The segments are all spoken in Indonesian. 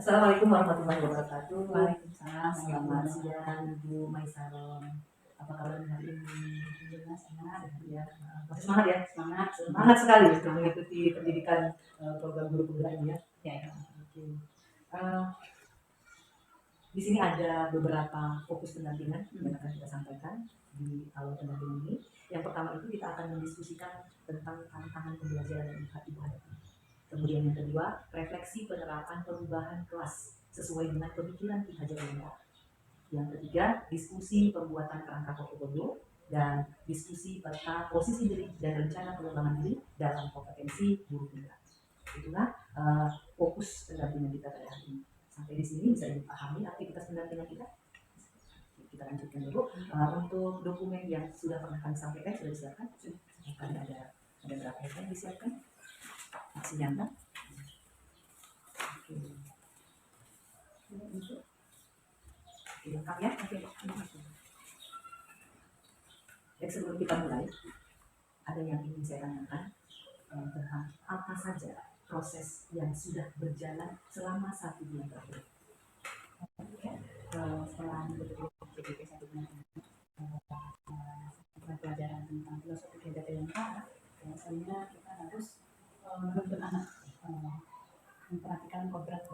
Assalamualaikum warahmatullahi wabarakatuh. Waalaikumsalam. Selamat siang Ibu Maisaroh. Apa kabar hari ini? Alhamdulillah semangat. Ya, masih semangat ya? Semangat. Semangat sekali untuk mengikuti pendidikan program guru penggerak ini ya. Ya. Oke. Di sini ada beberapa fokus pendampingan yang akan kita sampaikan di awal pendampingan ini. Yang pertama itu kita akan mendiskusikan tentang tantangan pembelajaran yang Ibu hadapi. Kemudian yang kedua, refleksi penerapan perubahan kelas sesuai dengan pemikiran Ki Hajar Dewantara. Yang ketiga, diskusi pembuatan kerangka portofolio dan diskusi peta posisi diri dan rencana pengembangan diri dalam kompetensi guru penggerak. Itulah fokus pendampingan kita pada hari ini. Sampai di sini bisa dipahami aktivitas pendampingan kita. Kita lanjutkan dulu. Untuk dokumen yang sudah pernah kami sampaikan sudah disiapkan. Ada berapa yang disiapkan? Masih nyata. Oke, lengkap ya. Oke. Sebelum kita mulai, ada yang ingin saya tanyakan tentang apa saja proses yang sudah berjalan selama 1 bulan terakhir. Setelah mengikuti PDP 1 bulan pelajaran tentang filosofi Ki Hajar Dewantara, biasanya kita harus menuntun anak memperhatikan kodrat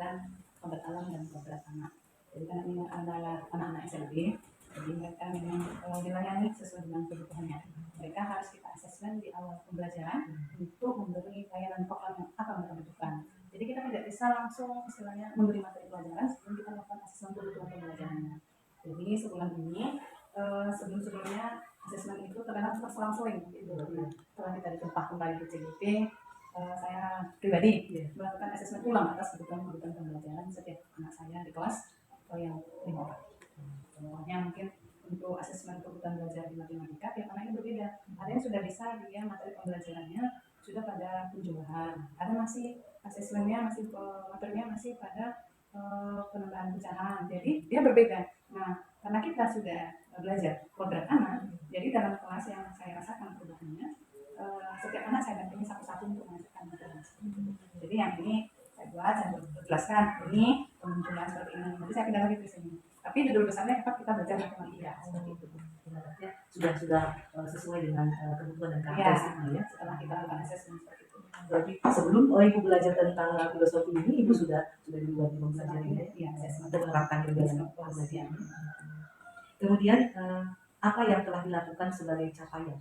alam dan kodrat anak. Jadi karena ini adalah anak-anak SLB, jadi mereka memang dilayani sesuai dengan kebutuhannya. Mereka harus kita asesmen di awal pembelajaran untuk memberi layanan program yang apa mereka butuhkan. Jadi kita tidak bisa langsung istilahnya memberi materi pelajaran sebelum kita melakukan asesmen kebutuhan pembelajarannya. Jadi sebulan ini sebelum-sebelumnya asesmen itu terkadang selang-seling gitu. Setelah kita ditempah kembali ke CDP, saya pribadi melakukan asesmen ulang atas kebutuhan pembelajaran setiap anak saya di kelas atau yang 5 orang. Contohnya mungkin untuk asesmen kebutuhan belajar di matematika tiap anaknya berbeda. Ada yang sudah bisa dia materi pembelajarannya sudah pada penjumlahan, ada masih asesmennya materinya masih pada penambahan pecahan, jadi dia berbeda. Nah, karena kita sudah belajar kodrat anak, jadi dalam kelas yang saya rasakan perubahannya, setiap anak saya dampingi satu-satu untuk mengajarkan materi. Jadi yang ini saya buat, saya jelaskan ini pemunculan seperti ini, nanti saya pindah lagi ke sini. Tapi judul besarnya tetap kita belajar matematika seperti itu. Sudah sesuai dengan kebutuhan dan karakteristiknya ya. Setelah kita lakukan asesmen seperti itu. Berarti sebelum Ibu belajar tentang filosofi ini, Ibu sudah dibuat pembelajaran ini ya, untuk menerapkan dalam pembelajaran. Kemudian apa yang telah dilakukan sebagai capaian?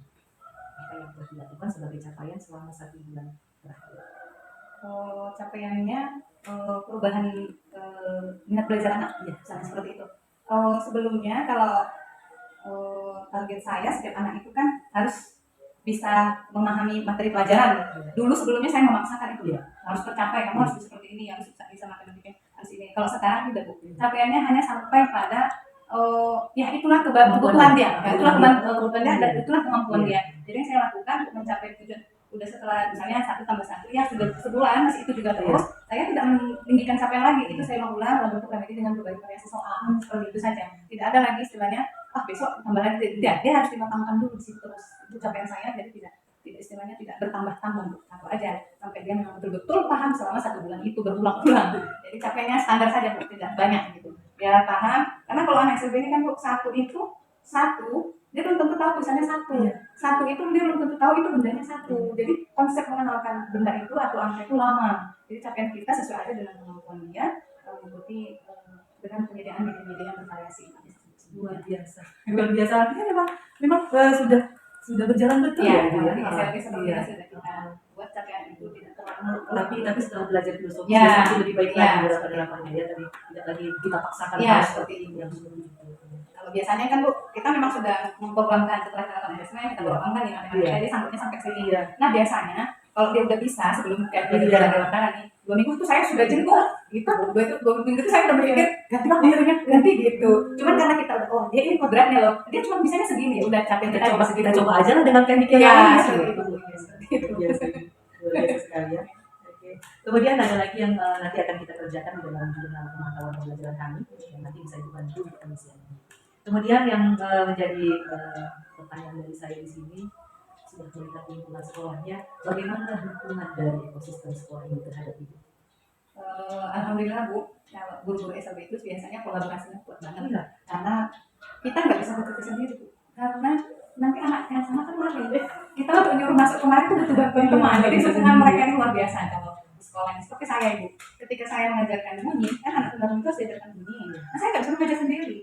Apa yang telah dilakukan sebagai capaian selama 1 bulan terakhir? Capaiannya perubahan minat belajar anak, ya, sama seperti itu. Sebelumnya kalau target saya setiap anak itu kan harus bisa memahami materi pelajaran. Dulu sebelumnya saya memaksakan itu, harus tercapai, kamu harus seperti ini, harus bisa matematika, harus ini. Kalau sekarang tidak, Bu. Capaiannya hanya sampai pada ya itulah kebutuhan dia, itulah kebutuhan dia dan itulah kemampuan dia. Jadi yang saya lakukan untuk mencapai tujuan, udah setelah misalnya 1 tambah 1 ya sudah sebulan masih itu juga terus, saya tidak meninggikan capaian lagi, itu saya mengulang dalam bentuk remedi dengan berbagai variasi soal seperti itu saja. Tidak ada lagi istilahnya besok tambah lagi, tidak, dia harus dimatangkan dulu di situ terus. Itu capaian saya, jadi tidak istilahnya tidak bertambah-tambah, satu aja sampai dia memang betul-betul paham selama 1 bulan itu berulang-ulang. Jadi capaiannya standar saja, tidak banyak gitu. Ya paham, karena kalau anak SLB ini kan satu dia belum tentu tahu tulisannya satu itu dia belum tentu tahu itu bendanya 1. Jadi konsep mengenalkan benda itu atau angka itu lama. Jadi capaian kita sesuai aja dengan kemampuan dia, mengikuti dengan penyediaan media yang bervariasi. Luar biasa. Artinya memang sudah berjalan betul ya. SLB sebelumnya sudah kita buat capaian itu tidak terlalu. Tapi setelah belajar filosofi sudah lebih baik lagi dalam penerapannya ya. Tadi tidak lagi kita paksakan seperti ini. Kalau biasanya kan Bu, kita memang sudah memprogramkan setelah kita lakukan asesmen, kita programkan ya, jadi sangkutnya sampai sini. Nah biasanya kalau dia udah bisa sebelum kayak belajar Dewantara nih, 2 minggu itu saya sudah jengkol gitu. 2 minggu itu saya udah berpikir ganti gitu. Cuman karena kita udah dia ini kodratnya loh, dia cuma bisanya segini, ya udah capek kita coba aja lah dengan teknik yang lain seperti itu. Biasa sekali ya. Kemudian ada lagi yang nanti akan kita kerjakan di dalam jurnal pemantauan pembelajaran kami, yang nanti bisa dibantu di pengisian. Kemudian yang menjadi pertanyaan dari saya di sini, sudah melihat lingkungan sekolahnya, bagaimana dukungan dari ekosistem sekolah ini terhadap Ibu? Alhamdulillah Bu, kalau guru-guru SLB itu biasanya kolaborasinya kuat banget. Iya. Karena kita nggak bisa bekerja sendiri Bu. Karena nanti anak yang sama kan malu. Kita untuk nyuruh masuk kemarin itu butuh bantuan teman. Jadi dukungan mereka ini luar biasa kalau di sekolah ini. Seperti saya Ibu, ketika saya mengajarkan bunyi, kan anak baru itu harus diajarkan bunyi. Nah, saya nggak bisa mengajar sendiri.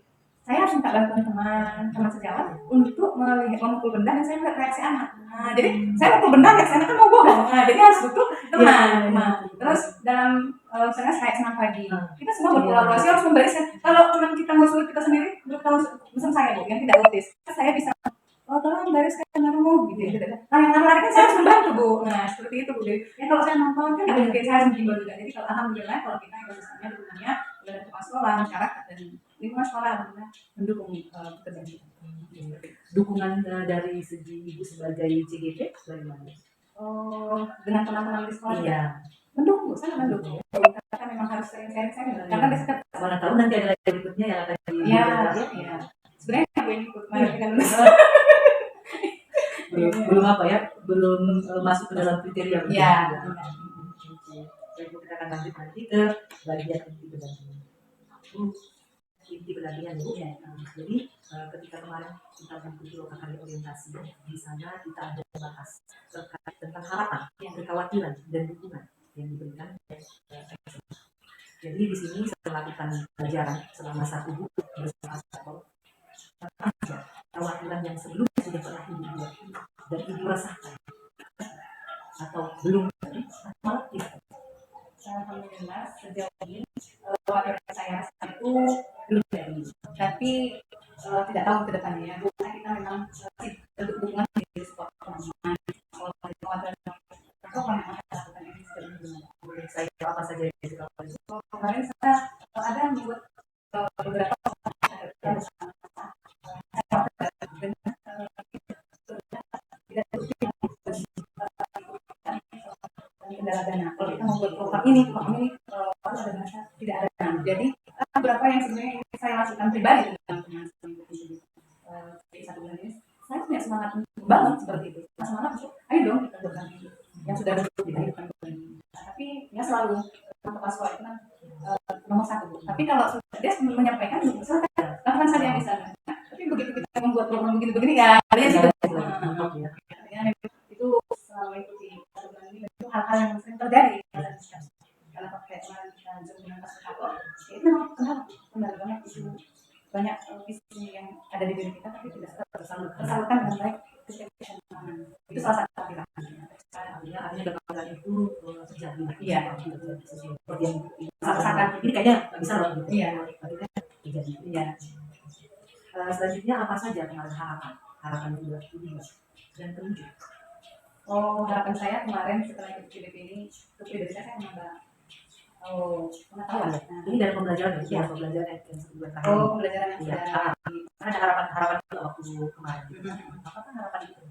Saya harus minta bantuan teman sejawat untuk melihat memukul benda dan saya melihat reaksi anak. Nah, jadi saya mukul benda reaksi anak kan mau bohong. Nah, jadi harus butuh teman. Nah, terus dalam misalnya kayak senam pagi, kita semua berkolaborasi harus membariskan. Kalau cuma kita ngusul kita sendiri, kalau misalnya saya Bu yang tidak autis, saya bisa tolong bariskan kamu gitu. Nah yang lari kan saya harus membantu Bu. Nah seperti itu Bu. Jadi ya, kalau saya nonton kan nggak mungkin saya harus mengimbau juga. Jadi kalau alhamdulillah kalau kita ekosistemnya dukungannya dari kepala sekolah, masyarakat dan lingkungan sekolah alhamdulillah mendukung pekerjaan kita. Dukungan dari segi ibu sebagai CGP bagaimana? Dengan teman-teman di sekolah Iya. mendukung, saya mendukung. Karena memang harus sering-sering karena biasanya mana tahu nanti ada lagi berikutnya yang akan Iya. Sebenarnya aku yang ikut kan belum apa ya, belum masuk ke dalam kriteria. Iya. Jadi kita akan lanjut nanti ke bagian inti pendampingan. Inti pendampingan Bu. Ya. Jadi ketika kemarin kita mengikuti lokasi orientasi, di sana kita ada bahas terkait tentang harapan, kekhawatiran dan dukungan yang diberikan. Jadi di sini saya melakukan pelajaran selama 1 buku bersama Asapol. Aja kekhawatiran yang sebelumnya sudah pernah ibu buat dan ibu rasakan atau belum malah tidak. Alhamdulillah sejauh ini kekhawatiran saya rasa itu belum ada, tapi tidak tahu ke depannya. Karena kita memang bentuk dukungan di sekolah kekhawatiran atau lakukan ini sebelumnya. Saya apa saja yang dikatakan. Kemarin saya ada membuat beberapa kendala dana. Kalau kita membuat program ini harus ada dana, tidak ada dana. Jadi beberapa yang sebenarnya saya lakukan pribadi dengan teman-teman di 1 bulan ini, saya punya semangat banget seperti itu. Semangat untuk ayo dong kita lakukan yang sudah ada di kehidupan ini. Tapi ya selalu kepala sekolah itu kan nomor 1. Tapi kalau dia menyampaikan, silakan lakukan saja yang bisa. Tapi begitu kita membuat program begini-begini ya, kalian sih itu selalu ikuti program ini. Itu hal-hal yang sering terjadi karena pakai kemarin kita zoom dengan kantor, itu memang benar banget itu banyak visi yang ada di diri kita tapi tidak tersalurkan dengan baik. Itu salah satu artinya kekhawatiran itu terjadi. Iya. Seperti yang rasakan ini kayaknya nggak bisa loh. Iya. Terjadi. Iya. Selanjutnya apa saja kemarin harapan juga dan terwujud. Harapan saya kemarin setelah ikut PDP ini, untuk pribadi saya menambah pengetahuan. Ini dari pembelajaran ya, pembelajaran yang sebelumnya terakhir. Pembelajaran yang sudah. Ada harapan juga waktu kemarin. Apakah harapan itu?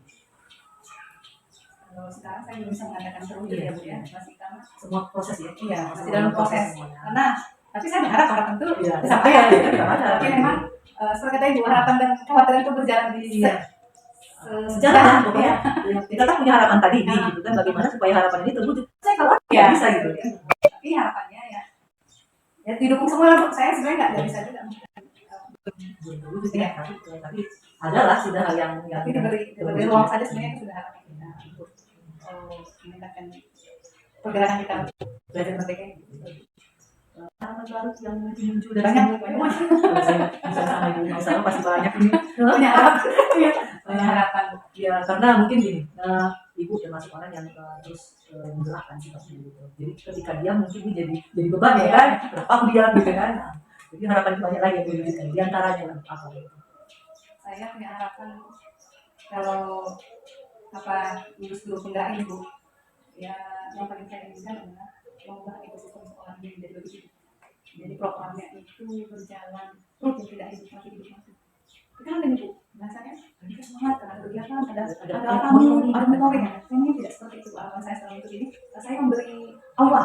Kalau sekarang saya belum bisa mengatakan terwujud ya Bu ya, masih karena semua proses ya. Iya, masih dalam proses. Karena tapi saya berharap harapan itu disampaikan. Tapi memang seperti kata Ibu, harapan dan kekhawatiran itu berjalan di sejalan pokoknya. Kita kan punya harapan tadi gitu kan, bagaimana supaya harapan ini terwujud. Saya khawatir bisa gitu. Tapi harapannya ya didukung semua. Saya sebenarnya nggak bisa juga. Terwujud ya, tapi adalah sudah hal yang diberi ruang saja sebenarnya itu sudah harapan kita. Meningkatkan pergerakan kita belajar merdeka. Harapan baru yang muncul dari banyak. Saya sama ibu sama pasti banyak ini. Banyak harapan. Ya karena mungkin gini, ibu termasuk orang yang terus menggerakkan sikapnya gitu. Jadi ketika dia mungkin jadi beban ya kan, berapa dia gitu kan. Jadi harapan banyak lagi yang diwujudkan. Di antaranya apa gitu? Saya punya harapan kalau guru penggerak ini Bu, ya yang paling saya inginkan adalah mengubah ekosistem sekolah ini menjadi begitu. Jadi programnya itu berjalan rutin, tidak hidup mati. Kita kan Bu, rasanya kita semangat karena ada kegiatan, ada tamu, ada mentoring ya. Saya ini tidak seperti itu. Harapan saya selama itu ini, saya memberi Allah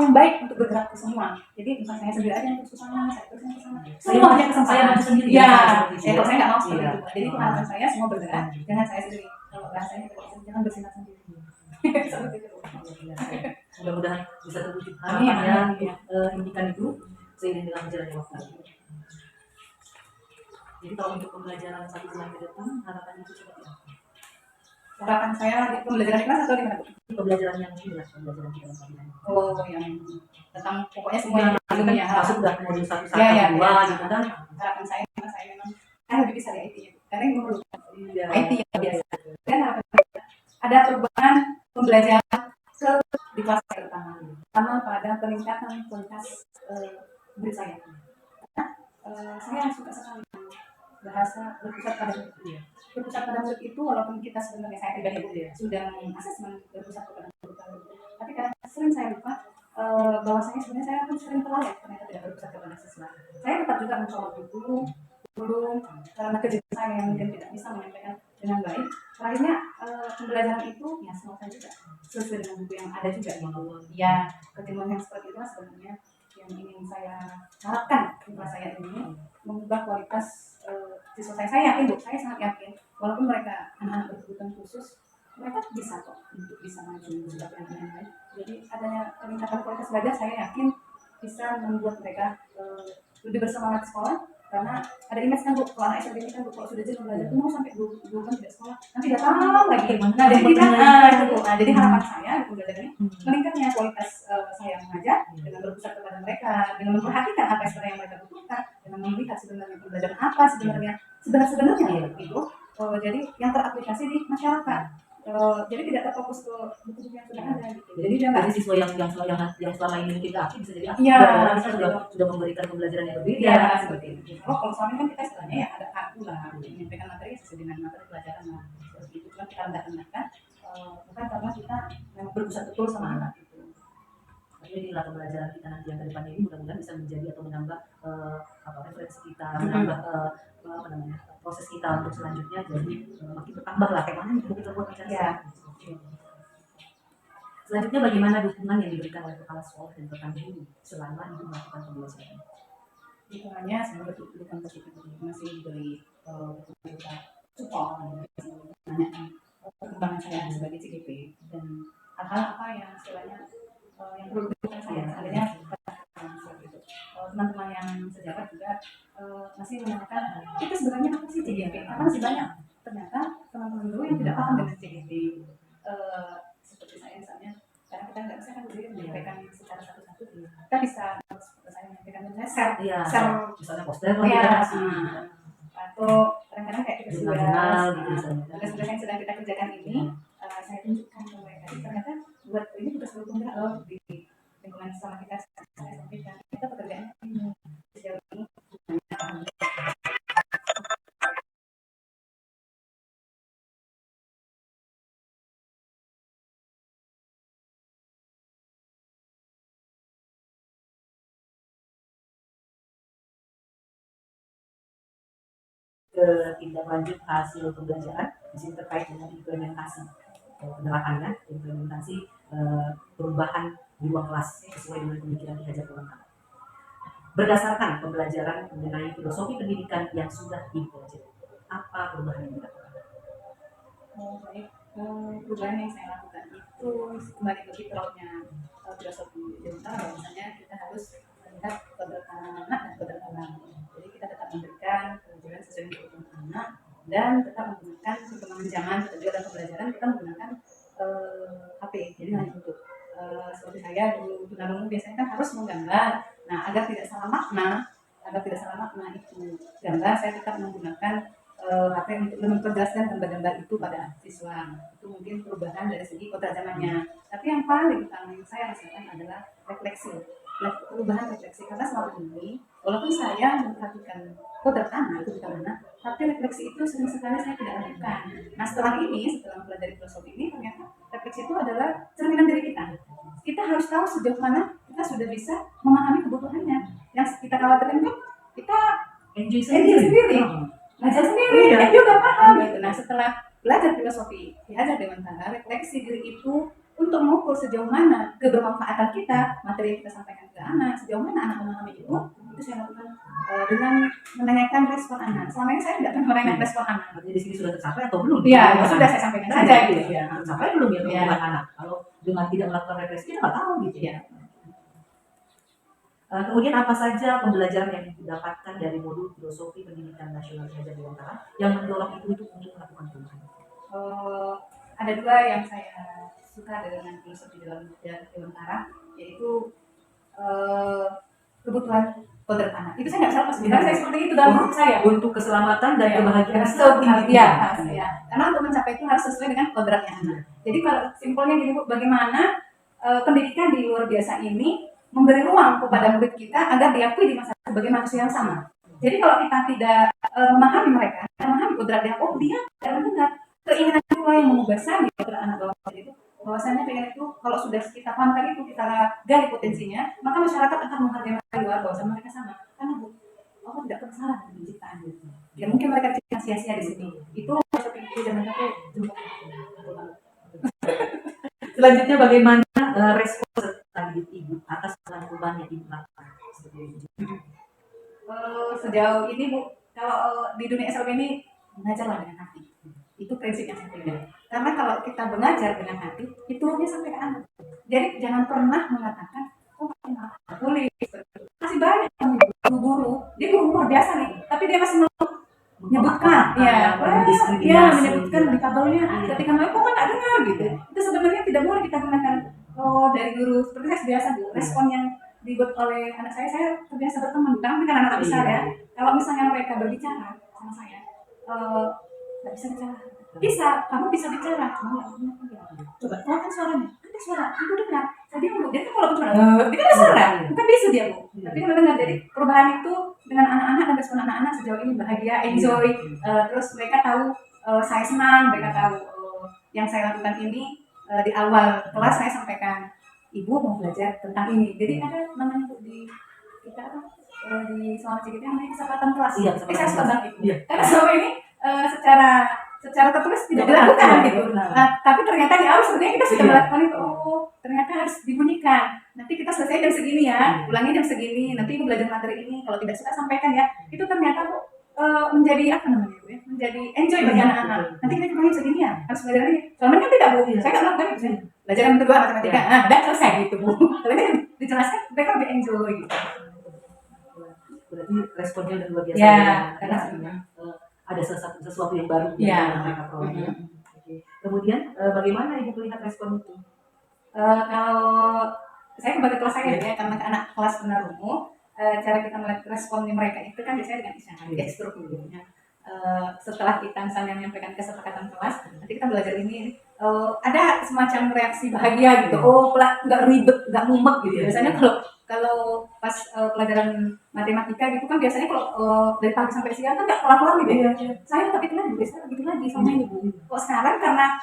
yang baik untuk bergerak ke semua. Jadi bukan saya sendiri aja yang terus kesana, saya terus yang kesana. Semua punya kesempatan. Saya maju sendiri. Ya, kalau saya nggak mau seperti itu. Jadi itu harapan saya semua bergerak, jangan saya sendiri. Kalau bahasanya jangan bersinar sendiri. Seperti itu. Mudah-mudahan bisa terwujud Amin, harapannya amin. impikan itu seiring dengan berjalannya waktu. Jadi kalau untuk pembelajaran 1 bulan ke depan harapannya itu seperti apa? Harapan saya di pembelajaran di kelas atau di mana, Bu? Pembelajaran yang ini lah, pembelajaran di dalam kabinet. Oh, yang tentang pokoknya semua yang Itu kan ya. masuk udah modul 1, Ya, ya, 2 ya. gitu kan. Harapan saya karena saya memang kan lebih bisa di IT ya, karena ini memerlukan Iya. IT yang biasa. Dan harapan saya ada perubahan pembelajaran ke di kelas saya terutama pada peningkatan kualitas murid saya. Karena saya suka sekali bahasa berpusat pada murid. Iya. Berpusat pada murid itu walaupun kita sebenarnya saya pribadi sudah asesmen berpusat pada murid, tapi kadang sering saya lupa bahwasanya sebenarnya saya pun sering terlalai ternyata tidak berpusat kepada siswa. Saya tetap juga mencoba guru karena kerja saya yang mungkin tidak bisa menyampaikan dengan baik. Terakhirnya pembelajaran itu ya semua juga sesuai dengan buku yang ada juga ya, ketimbang yang seperti itu sebenarnya yang ingin saya harapkan di kelas saya ini mengubah kualitas siswa saya. Saya yakin Bu, saya sangat yakin walaupun mereka anak-anak berkebutuhan khusus, mereka bisa kok untuk bisa maju seperti yang lain. Jadi adanya peningkatan kualitas belajar saya yakin bisa membuat mereka lebih bersemangat sekolah. Karena ada image kan Bu, kalau anak SMP ini kan Bu, kalau sudah jenuh belajar itu mau sampai 2 bulan tidak sekolah, nanti datang lagi. Nah jadi kita itu Bu, nah jadi harapan saya di pembelajaran ini meningkatnya kualitas saya mengajar dengan berpusat kepada mereka, dengan memperhatikan apa sebenarnya yang mereka butuhkan, dengan melihat sebenarnya pembelajaran apa sebenarnya sebenarnya itu. Jadi yang teraplikasi di masyarakat. Jadi tidak terfokus ke buku-buku yang sudah ada. Jadi dia nggak siswa yang selama ini mungkin aktif bisa jadi aktif. Iya, Kita sudah memberikan pembelajaran yang berbeda. Ya, seperti itu. Kalau selama ini kan kita istilahnya ya ada aku lah, menyampaikan materi sesuai dengan materi pelajaran lah. Seperti itu kan kita rendahkan, bukan karena kita memang berpusat betul sama anak itu. Tapi inilah pembelajaran kita nanti yang ke depan ini mudah-mudahan bisa menjadi atau menambah referensi kita, menambah proses kita untuk selanjutnya jadi makin bertambah lah kayak mana yang kita buat macam Selanjutnya bagaimana dukungan yang diberikan oleh kepala sekolah dan rekan guru selama ibu melakukan pembelajaran? Dukungannya semoga dukungan positif masih diberi support, menanyakan perkembangan saya sebagai CGP dan hal-hal apa yang istilahnya yang perlu dilakukan saya seandainya teman-teman yang sejawat juga masih menanyakan itu sebenarnya apa sih CGP, karena masih banyak ternyata teman-teman dulu yang tidak paham dengan CGP. Seperti saya misalnya, karena kita nggak bisa kan menyampaikan secara satu-satu, kita bisa saya menyampaikan dengan share misalnya poster atau kadang-kadang kayak tugas-tugas yang sedang kita kerjakan ini saya tunjukkan ke mereka. Ternyata buat ini tugas berguna loh di lingkungan sama kita. Saya sampaikan kita pekerjaan ini sejauh ini. Ke tindak lanjut hasil pembelajaran di sini terkait dengan implementasi penerapannya, implementasi perubahan di ruang kelas sesuai dengan pemikiran Ki Hajar Dewantara. Berdasarkan pembelajaran mengenai filosofi pendidikan yang sudah dipelajari, apa perubahan yang dilakukan? Baik, perubahan yang saya lakukan itu kembali ke fitrahnya filosofi Dewantara, misalnya kita harus melihat keberadaan anak dan keberadaan alam. Jadi kita tetap memberikan pelajaran sesuai dengan kebutuhan anak dan tetap menggunakan perkembangan zaman juga dalam pembelajaran kita menggunakan HP. Jadi hanya untuk seperti saya dulu tunarungu biasanya kan harus menggambar. Nah agar tidak salah makna itu gambar, saya tetap menggunakan HP untuk memperjelaskan gambar-gambar itu pada siswa. Itu mungkin perubahan dari segi kodrat zamannya. Tapi yang paling utama yang saya rasakan adalah perubahan refleksi, karena selama ini walaupun saya memperhatikan kodrat anak itu bukan anak, tapi refleksi itu sering sekali saya tidak lakukan. Nah setelah mempelajari filosofi ini, ternyata refleksi itu adalah cerminan diri kita. Kita harus tahu sejauh mana kita sudah bisa memahami kebutuhannya. Yang kita khawatirkan kan kita enjoy sendiri, belajar sendiri, dan juga paham gitu. Nah setelah belajar filosofi Ki Hajar Dewantara, refleksi diri itu untuk mengukur sejauh mana kebermanfaatan kita, materi yang kita sampaikan ke anak, sejauh mana anak memahami itu saya lakukan dengan menanyakan respon anak. Selama ini saya tidak pernah menanyakan respon anak. Artinya di sini sudah tercapai atau belum? Iya, sudah saya sampaikan saja gitu ya. Tercapai belum ya Iya. pertumbuhan anak? Kalau dengan tidak melakukan regresi kita nggak tahu gitu ya. Kemudian apa saja pembelajaran yang didapatkan dari modul filosofi pendidikan nasional Kerajaan Dewantara yang mendorong ibu untuk melakukan perubahan? Ada dua yang saya suka dengan filosofi dalam Dewantara, yaitu kebutuhan kodrat anak. Itu saya nggak bisa lepas, karena saya seperti itu dalam hidup saya. Untuk keselamatan dan kebahagiaan ya. Karena untuk mencapai itu harus sesuai dengan kodratnya anak. Jadi kalau simpelnya gini Bu, bagaimana pendidikan di luar biasa ini memberi ruang kepada murid kita agar diakui di masyarakat sebagai manusia yang sama. Jadi kalau kita tidak memahami mereka, memahami kodrat dia, oh dia tidak mendengar keinginan jiwa yang mengubah saya kodrat anak bawah itu. Bahwasanya pengen itu kalau sudah kita pahamkan itu, kita gali potensinya, maka masyarakat akan menghargai mereka di luar bahwa mereka sama. Karena Allah tidak pernah salah dengan penciptaan itu. Ya mungkin mereka cipta sia-sia di sini. Itu seperti zaman aku. Selanjutnya bagaimana respon serta ibu atas perubahan yang ibu lakukan? Sejauh ini Bu, kalau di dunia SLB ini mengajarlah dengan hati. Itu prinsip yang saya pegang. Karena kalau kita mengajar dengan hati, itu hanya sampai ke anak. Jadi jangan pernah mengatakan, oh boleh. Masih banyak guru-guru, dia guru luar biasa nih, tapi dia masih menyebutkan, menyebutkan di kabelnya. Ketika mereka kok nggak dengar gitu. Itu sebenarnya tidak boleh kita gunakan. Dari guru seperti saya biasa Bu, respon yang dibuat oleh anak saya terbiasa berteman, tapi kan anak besar ya. Kalau misalnya mereka berbicara sama saya, nggak bisa bicara. Bisa, kamu bisa bicara, cuma nggak punya pendidikan. Coba keluarkan suaranya, ada suara, ibu dengar. Jadi Bu, dia kan kalau bicara, dia kan ada suara, bukan bisu dia Bu. Tapi kan dengar. Jadi perubahan itu dengan anak-anak dan respon anak-anak sejauh ini bahagia, enjoy. Terus mereka tahu saya senang, mereka tahu yang saya lakukan ini. Di awal kelas saya sampaikan, ibu mau belajar tentang ini. Jadi ada namanya Bu di kita di Selama Cikita namanya kesempatan kelas. Saya suka banget itu. Karena selama ini secara tertulis tidak dilakukan gitu. Nah, tapi ternyata di awal sebenarnya kita sudah melakukan itu. Oh, ternyata harus dibunyikan. Nanti kita selesai jam segini ya, ulangi jam segini. Nanti ibu belajar materi ini. Kalau tidak suka sampaikan ya. Itu ternyata Bu menjadi apa namanya Bu ya? Menjadi enjoy bagi anak-anak. Nanti kita ulangi segini ya, harus belajar ini. Soalnya kan tidak Bu. Saya nggak melakukan itu. Belajar yang kedua matematika. Nah, udah selesai gitu Bu. Tapi dijelaskan mereka lebih enjoy gitu. Berarti responnya udah luar biasa ya, karena ada sesuatu yang baru yang mereka peroleh. Kemudian bagaimana ibu melihat respon itu? Kalau saya kembali kelas saya ya, karena anak kelas penarungu, cara kita melihat respon mereka itu kan biasanya dengan isyarat, gestur dulu. Setelah kita misalnya menyampaikan kesepakatan kelas, nanti kita belajar ini, ada semacam reaksi bahagia gitu. Oh, nggak ribet, nggak mumet gitu. Biasanya kalau pas pelajaran matematika gitu kan biasanya kalau dari pagi sampai siang kan nggak kelar-kelar gitu ya. Saya tapi itu lagi, biasanya begitu lagi sama ini Bu. Kok sekarang karena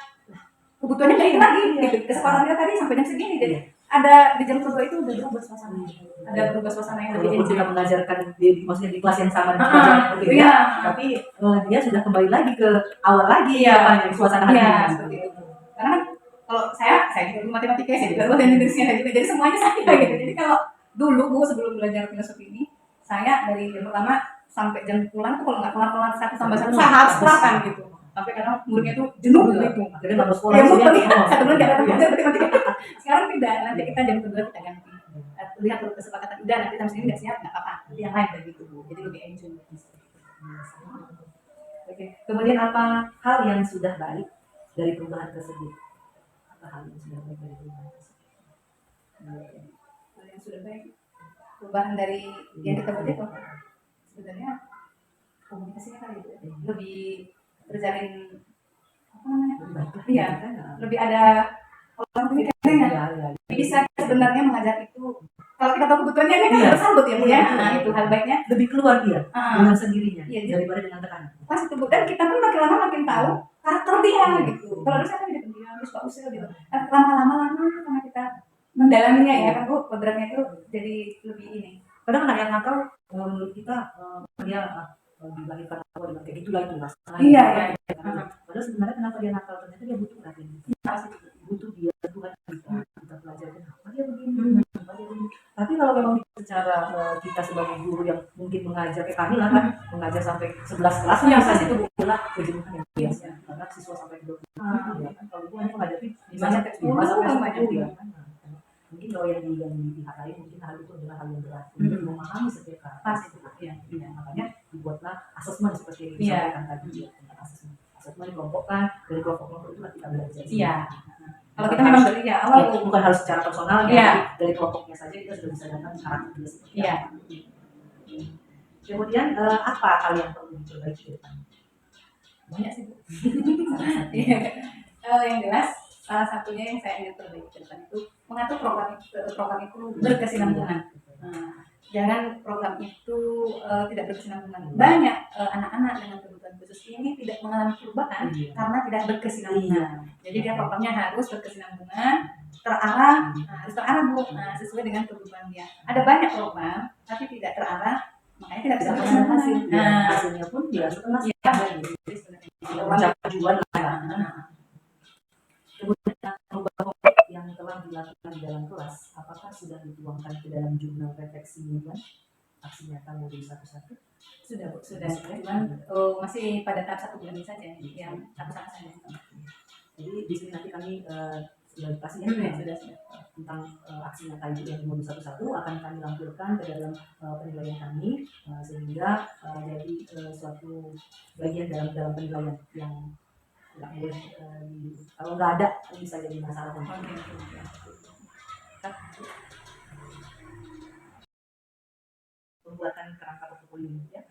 kebutuhannya kayak lagi gitu. Kesempatannya tadi sampai jam segini, jadi ada di jam kedua itu udah berubah suasana. Ada berubah suasana yang lebih walaupun kita mengajarkan maksudnya di kelas yang sama di tapi dia sudah kembali lagi ke awal lagi suasana hati. Seperti itu. Karena kalau saya juga guru matematika, saya juga bahasa Indonesia, saya juga jadi semuanya saya gitu. Jadi kalau dulu Bu sebelum belajar filosofi ini, saya dari jam pertama sampai jam pulang tuh kalau nggak kelar-kelar 1 tambah 1 saya harus kelarkan gitu. Sampai kadang muridnya tuh jenuh gitu. Akhirnya nggak mau sekolah. Satu bulan nggak ada belajar matematika. Sekarang tidak, nanti kita jam kedua kita ganti. Lihat dulu kesepakatan udah, nanti jam segini nggak siap nggak apa-apa. Nanti yang lain begitu Bu. Jadi lebih enjoy. Oke. Kemudian apa hal yang sudah baik dari perubahan tersebut? Apa hal yang sudah baik dari perubahan tersebut? Hal yang sudah baik, perubahan dari yang kita buat itu sebenarnya komunikasinya kali itu lebih terjalin apa namanya? Iya, lebih ada orang pemikirannya. Bisa sebenarnya mengajar itu. Kalau kita tahu kebutuhannya kan bersambut ya Bu ya. Nah, itu hal baiknya lebih keluar dia dengan sendirinya daripada dengan tekanan. Pas itu Bu, dan kita pun makin lama makin tahu karakter dia gitu. Kalau dulu saya kan jadi pendiam, terus Pak Usil gitu. Lama-lama karena kita mendalaminya ya kan Bu, kodratnya itu jadi lebih ini. Kadang anak yang nakal kita dia dilahirkan apa dengan kayak gitulah itu mas. Iya. Padahal sebenarnya kenapa dia nakal, ternyata dia butuh perhatian. butuh dia Tuhan kita pelajari apa dia begini, apa dia begini. Tapi kalau memang secara kita sebagai guru yang mungkin mengajar kayak kami lah kan, mengajar sampai 11 kelas Iya, bisa pasti itu adalah kejenuhan yang biasa karena siswa sampai 20 ya kan. Kalau gua hanya menghadapi misalnya 5 sampai 10 ya kan. Mungkin kalau yang di pihak lain mungkin hal itu adalah hal yang berat untuk memahami setiap kata itu. Ya, makanya dibuatlah asesmen seperti yang disampaikan tadi ya, tentang asesmen dikelompokkan, dari kelompok-kelompok itu kita belajar. Iya. Kalau kita memang dari awal bukan harus secara personal ya, dari kelompoknya saja kita sudah bisa datang karakter dia seperti apa. Kemudian apa hal yang perlu diperbaiki ke depan? Banyak sih Bu. Yang jelas salah satunya yang saya ingin perbaiki ke depan itu mengatur program itu berkesinambungan. Jangan program itu tidak berkesinambungan. Banyak anak-anak dengan kebutuhan khusus ini tidak mengalami perubahan karena tidak berkesinambungan. Jadi dia programnya harus berkesinambungan, terarah, harus terarah Bu, sesuai dengan kebutuhan dia. Ada banyak program tapi tidak terarah, makanya tidak bisa berkesinambungan. Hasilnya pun dia setengah mencapai tujuan lah. Kemudian perubahan yang telah dilakukan di dalam kelas, apakah sudah dituangkan ke dalam jurnal refleksi mingguan aksi nyata modul 1-1? Sudah Bu, sudah. Cuman masih pada tahap 1 bulan ini saja, yang satu-satu saja. Jadi di sini nanti kami sudah dikasih sudah tentang aksi nyata itu yang modul 1-1 akan kami lampirkan ke dalam penilaian kami sehingga jadi suatu bagian dalam penilaian yang nggak boleh kalau nggak ada bisa jadi masalah. Pembuatan kerangka portofolio ini ya.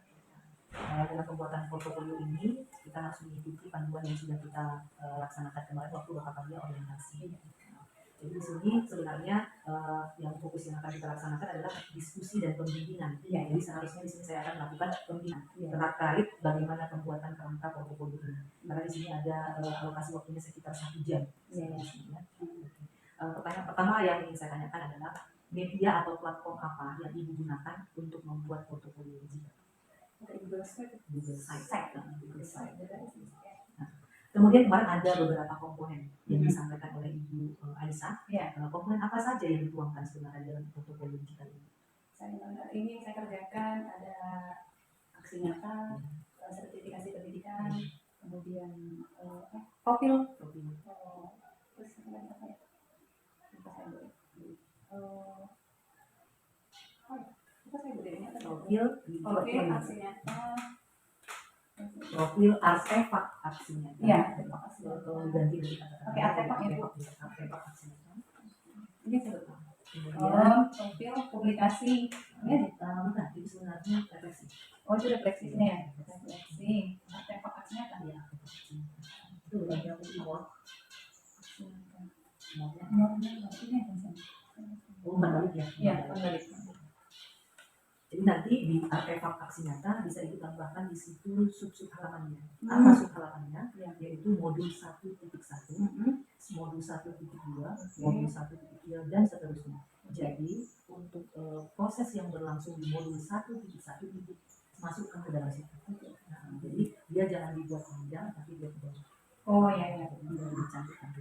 Dalam pembuatan portofolio ini kita harus mengikuti panduan yang sudah kita laksanakan kemarin waktu Bapak Pagi orientasi. Jadi di sini sebenarnya yang fokus yang akan kita laksanakan adalah diskusi dan pembimbingan. Jadi seharusnya di sini saya akan melakukan pembimbingan terkait bagaimana pembuatan kerangka portofolio ini. Karena di sini ada alokasi waktunya sekitar 1 jam. Pertanyaan pertama yang ingin saya tanyakan adalah media atau platform apa yang Ibu gunakan untuk membuat portofolio digital? Google Site. Kemudian kemarin ada beberapa komponen yang disampaikan oleh Ibu Aisyah. Komponen apa saja yang dituangkan sebenarnya dalam portofolio digital ini? Ini saya kerjakan ada aksi nyata, sertifikasi pendidikan, kemudian profil. Terus apa ya? Profil aksi nyata. Profil artefak aksi nyata. Iya, ganti dari kata-kata. Artefak ya Bu. Artefak aksi nyata. Ini profil publikasi. Ya, bukan, itu sebenarnya refleksi. Oh, itu refleksi ini ya. Refleksi. Artefak aksi nyata. Iya, itu yang awal. Balik ya. Iya, balik. Jadi nanti di artefak aksi nyata bisa Ibu tambahkan di situ sub halamannya. Apa sub halamannya? Yaitu modul 1.1, modul 1.2, modul 1.3 dan seterusnya. Jadi untuk proses yang berlangsung di modul 1.1 masukkan ke dalam situ. Nah, jadi dia jangan dibuat panjang tapi dia dibuat. Oh ya. Biar dicantumkan.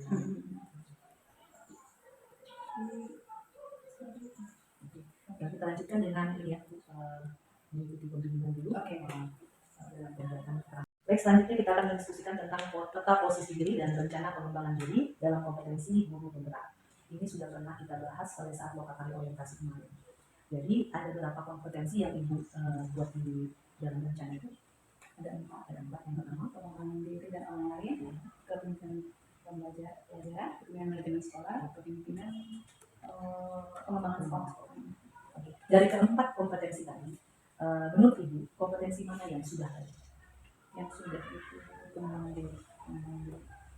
Kita lanjutkan dengan ini ya, mengikuti pembimbingan dulu. Dalam pembuatan kerangka. Baik, selanjutnya kita akan mendiskusikan tentang peta posisi diri dan rencana pengembangan diri dalam kompetensi guru penggerak. Ini sudah pernah kita bahas pada saat lokasi orientasi kemarin. Jadi ada beberapa kompetensi yang Ibu buat di dalam rencana itu. Ada empat. Yang pertama pengembangan diri dan orang lain, kepemimpinan pembelajaran, kepemimpinan manajemen sekolah, kepemimpinan pengembangan sekolah. Dari keempat kompetensi tadi, menurut Ibu, kompetensi mana yang sudah ada? Yang sudah itu pengembangan diri.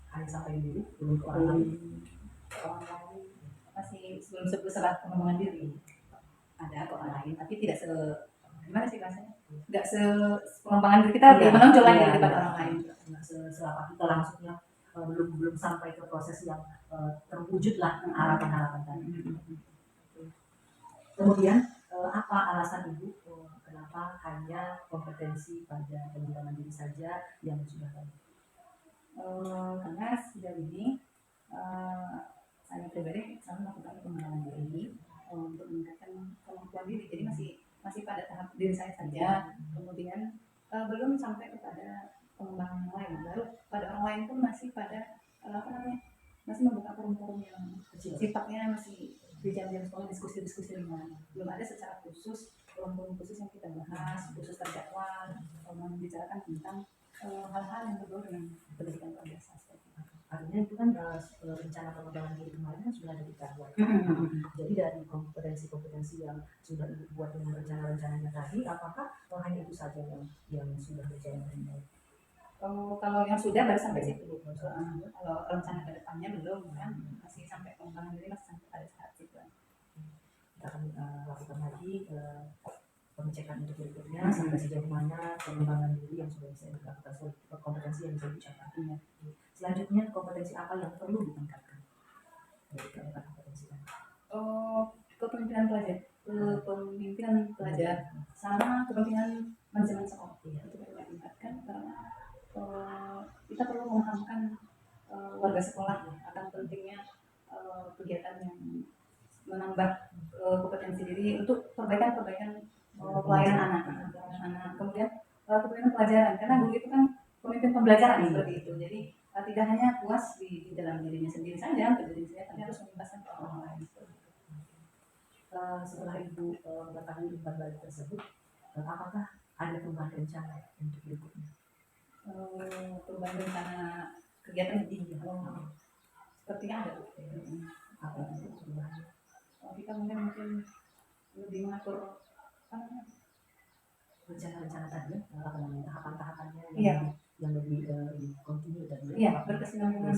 Hanya sampai dulu, belum ke orang lain. Orang lain masih sebesar pengembangan diri. Ada ke orang lain, tapi tidak gimana sih rasanya? Tidak pengembangan diri kita lebih menonjol lagi daripada orang lain. Selama kita langsungnya belum sampai ke proses yang terwujud lah harapan-harapan tadi. Kemudian apa alasan Ibu kenapa hanya kompetensi pada pengembangan diri saja yang sudah ada? Karena sejauh ini eh, saya pribadi selalu melakukan pengembangan diri untuk meningkatkan kemampuan diri. Jadi masih pada tahap diri saya saja. Kemudian belum sampai kepada pengembangan yang lain. Baru pada orang lain pun masih pada apa namanya, masih membuka forum-forum yang Kecil. sifatnya masih di jam-jam sekolah, diskusi-diskusi ringan. Belum ada secara khusus forum-forum khusus yang kita bahas, khusus terjadwal, membicarakan tentang hal-hal yang berbau dengan pendidikan luar biasa seperti itu. Artinya itu kan rencana pengembangan diri kemarin kan sudah ada di jadwal. Jadi dari kompetensi-kompetensi yang sudah Ibu buat dengan rencana-rencananya tadi, apakah hanya itu saja yang sudah berjalan dengan baik? Kalau yang sudah baru sampai situ. Kalau rencana ke depannya belum kan, masih sampai pengembangan diri, masih sampai pada saat itu. Kita akan lakukan lagi pengecekan untuk berikutnya sampai sejauh mana pengembangan diri yang sudah bisa dilakukan, kompetensi yang bisa dicapai. Selanjutnya kompetensi apa yang perlu ditingkatkan dari keempat kompetensi tadi? Kepemimpinan pelajar sama kepemimpinan manajemen sekolah itu perlu ditingkatkan karena kita perlu memahamkan warga sekolah akan pentingnya kegiatan yang menambah kompetensi diri untuk perbaikan pelayanan anak. Kemudian kepemimpinan pelajaran, karena guru itu kan pemimpin pembelajaran seperti itu. Jadi tidak hanya puas di dalam dirinya sendiri saja, untuk diri sendiri, tapi harus mengimbaskan ke orang lain. Setelah Ibu mengetahui umpan balik tersebut, apakah ada perubahan rencana untuk berikutnya? Perubahan rencana kegiatan ini sepertinya ada. Apa itu perubahan? Kita mungkin lebih mengatur rencana-rencana tadi, tahapan-tahapannya yang lebih kontinu tadi. Iya, berkesinambungan.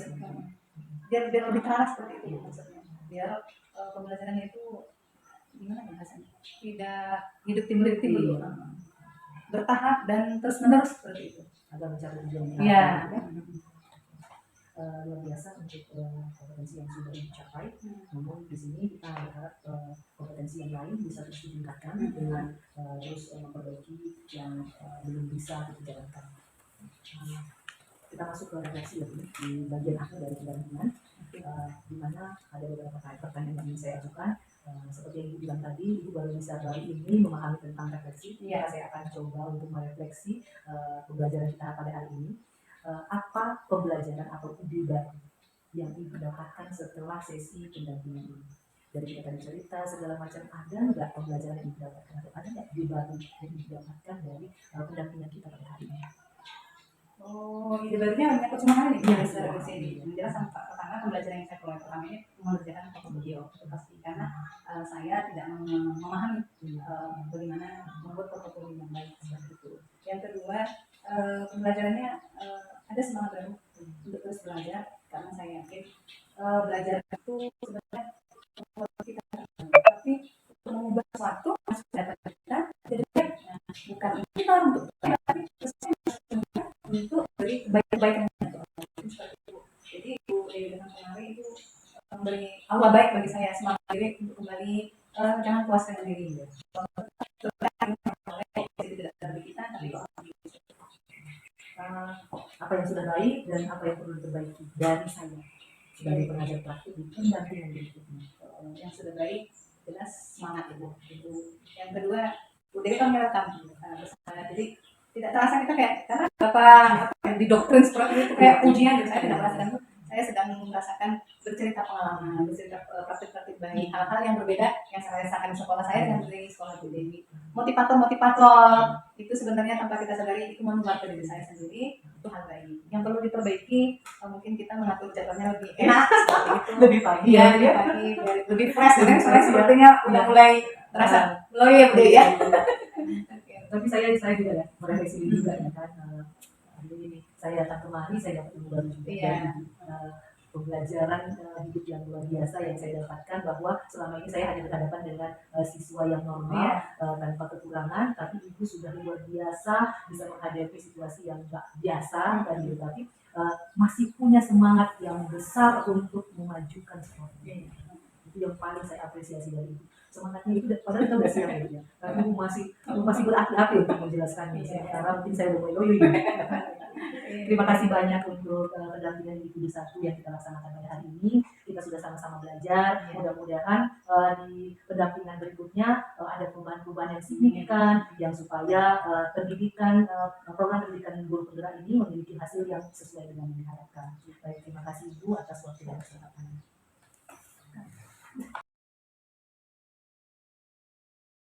Biar lebih terarah seperti itu maksudnya. Biar pembelajarannya itu gimana ya bahasanya? Tidak hidup timbul bertahap dan terus menerus seperti itu. Agar mencapai tujuan yang Iya. Luar biasa untuk kompetensi yang sudah dicapai. Namun di sini kita berharap kompetensi yang lain bisa terus ditingkatkan dengan terus memperbaiki yang belum bisa dijalankan. Kita masuk ke refleksi lagi di bagian akhir dari pendampingan, di mana ada beberapa pertanyaan yang ingin saya ajukan. Seperti yang Ibu bilang tadi, Ibu baru ini memahami tentang refleksi. Saya akan coba untuk merefleksi pembelajaran kita pada hari ini. Apa pembelajaran atau ide baru yang Ibu dapatkan setelah sesi pendampingan ini? Dari kita tadi cerita segala macam, ada nggak pembelajaran yang Ibu dapatkan atau ada nggak ide baru yang Ibu dapatkan dari pendampingan kita pada hari ini? Ide barunya menyangkut semua hal ini. Secara ini jelas pertama pembelajaran yang saya mulai pertama ini mengerjakan portofolio itu pasti, karena saya tidak memahami bagaimana membuat portofolio yang baik seperti itu. Yang kedua, pembelajarannya ada semangat baru untuk terus belajar, karena saya yakin belajar itu sebenarnya kita, tapi untuk mengubah sesuatu masuk dapat kita, jadi bukan kita untuk tapi untuk beri kebaikan. Jadi Ibu dengan kemarin itu memberi awal baik bagi saya, semangat diri untuk kembali jangan puas dengan diri. Tidak dari kita, tapi apa yang sudah baik dan apa yang perlu diperbaiki dari saya sebagai pengajar praktik di pendampingan berikutnya. Yang sudah baik jelas semangat Ibu. Yang kedua, udah kita merekam bersama, jadi tidak terasa kita kayak karena apa yang didoktrin seperti itu kayak ujian, dan saya tidak merasakan itu. Saya sedang merasakan bercerita pengalaman, bercerita praktik-praktik baik, hal-hal yang berbeda yang saya rasakan di sekolah saya dengan di sekolah Bu Dewi. Motivator itu sebenarnya tanpa kita sadari itu menular ke diri saya sendiri, itu hal baik. Yang perlu diperbaiki mungkin kita mengatur jadwalnya lebih enak seperti itu. Lebih pagi ya, lebih fresh, dan saya sepertinya udah mulai terasa loh ya Bu Dewi ya. Tapi saya juga ya merefleksi juga ya kan. Ini saya datang kemari, saya dapat ilmu baru juga dari pembelajaran hidup yang luar biasa yang saya dapatkan, bahwa selama ini saya hanya berhadapan dengan siswa yang normal tanpa kekurangan, tapi Ibu sudah luar biasa bisa menghadapi situasi yang gak biasa tadi, tapi masih punya semangat yang besar untuk memajukan sekolah. Itu yang paling saya apresiasi dari Ibu. Semangatnya itu padahal kita udah siap ya, tapi Ibu masih berapi-api untuk menjelaskannya. Karena mungkin saya udah mulai Terima kasih banyak untuk pendampingan di Kudu 1 yang kita laksanakan pada hari ini. Kita sudah sama-sama belajar. Mudah-mudahan di pendampingan berikutnya ada perubahan-perubahan yang signifikan yang supaya program pendidikan guru penggerak ini memiliki hasil yang sesuai dengan yang diharapkan. Baik, terima kasih Ibu atas waktu yang sangat